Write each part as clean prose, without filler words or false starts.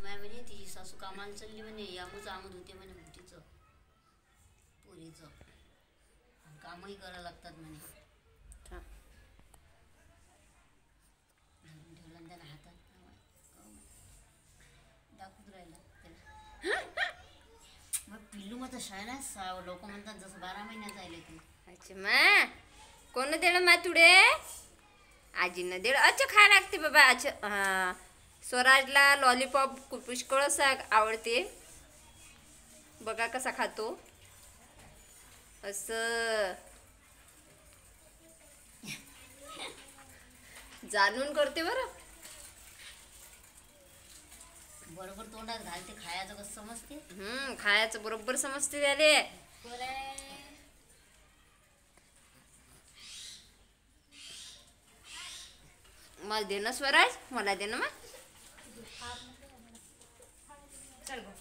माय म्हणे तिची सासू कामाला चालली म्हणे यामूच आमद होते म्हणे तिचं पोरीचं कामही करावं लागतात म्हणे. धरून ठेवलं त्याला हातात दाखवून राहिला त्याला. मग पिल्लू मग शाळेला लोक म्हणतात जसं 12 महिन्याचं आहे तू. अच्छा मा कोण देणं मा तुडे आजीनं देणं अच्छा खायला लागते बाबा. अच्छा हां स्वराजला लॉलीपॉप पुष्कळच आवडते बघा कसा खातो असं जाणून करते बरं. बरोबर तोंडात घालते खायचं कसं समजते. खायचं बरोबर समजते त्याले. मला दे ना स्वराज मला दे ना मग चल गो.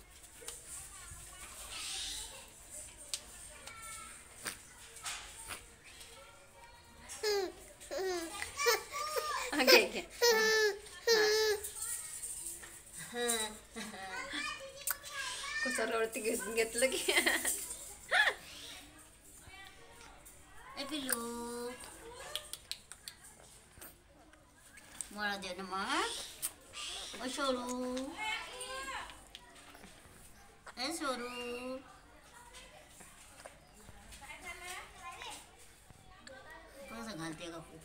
घे कसं रडती घेतलं की ए पिल्लू मला दे ना मग सोडू ए सोडू कसं घालते का खूप